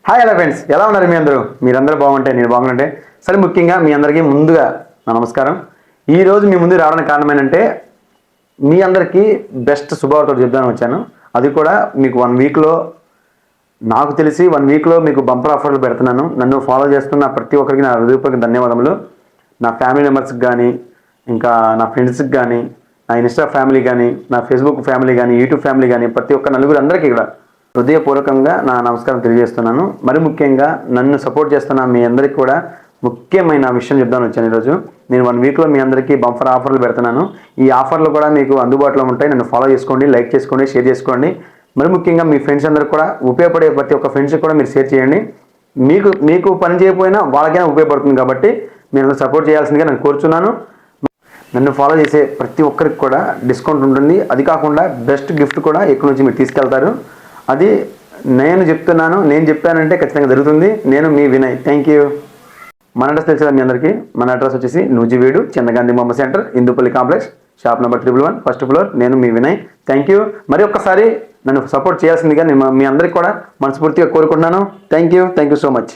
Hi hello friends, ఎలా ఉన్నారు మీరందరూ బాగుంటే నేను బాగుంటే సరే. ముఖ్యంగా మీ అందరికీ ముందుగా నా నమస్కారం. ఈరోజు మీ ముందు రావడానికి కారణం ఏంటంటే మీ అందరికీ బెస్ట్ శుభవార్త చెప్దామని వచ్చాను. అది కూడా మీకు 1 వీక్లో, నాకు తెలిసి 1 వీక్లో మీకు బంపర్ ఆఫర్లు పెడుతున్నాను. నన్ను ఫాలో చేస్తున్న ప్రతి ఒక్కరికి నా హృదయపూర్వక ధన్యవాదములు. నా ఫ్యామిలీ మెంబర్స్కి కానీ, ఇంకా నా ఫ్రెండ్స్కి కానీ, నా ఇన్స్టా ఫ్యామిలీ కానీ, నా ఫేస్బుక్ ఫ్యామిలీ కానీ, యూట్యూబ్ ఫ్యామిలీ కానీ, ప్రతి ఒక్క నలుగురు అందరికీ కూడా హృదయపూర్వకంగా నా నమస్కారం తెలియజేస్తున్నాను. మరి ముఖ్యంగా నన్ను సపోర్ట్ చేస్తున్న మీ అందరికీ కూడా ముఖ్యమైన విషయం చెప్దామని వచ్చాను. ఈరోజు నేను 1 వీక్లో మీ అందరికీ బంపర్ ఆఫర్లు పెడుతున్నాను. ఈ ఆఫర్లు కూడా మీకు అందుబాటులో ఉంటాయి. నన్ను ఫాలో చేసుకోండి, లైక్ చేసుకోండి, షేర్ చేసుకోండి. మరి ముఖ్యంగా మీ ఫ్రెండ్స్ అందరికీ కూడా ఉపయోగపడే ప్రతి ఒక్క ఫ్రెండ్స్కి కూడా మీరు షేర్ చేయండి. మీకు పని చేయకపోయినా వాళ్ళకైనా ఉపయోగపడుతుంది కాబట్టి మీరు సపోర్ట్ చేయాల్సిందిగా నేను కోరుచున్నాను. నన్ను ఫాలో చేసే ప్రతి ఒక్కరికి కూడా డిస్కౌంట్ ఉంటుంది. అది కాకుండా బెస్ట్ గిఫ్ట్ కూడా ఇక్కడ నుంచి మీరు తీసుకెళ్తారు. అది నేను చెప్తున్నాను, నేను చెప్పానంటే ఖచ్చితంగా జరుగుతుంది. నేను మీ వినయ్. Thank you. మన అడ్రస్ తెలిసిన మీ అందరికీ, మన అడ్రస్ వచ్చేసి నూజివీడు, చందగాంధీ బొమ్మ centre, Hindupalli complex, shop number 111, first floor. నేను మీ వినయ్. Thank you. మరి ఒక్కసారి నన్ను సపోర్ట్ చేయాల్సిందిగా నేను మీ అందరికీ కూడా మనస్ఫూర్తిగా కోరుకుంటున్నాను. Thank you so much.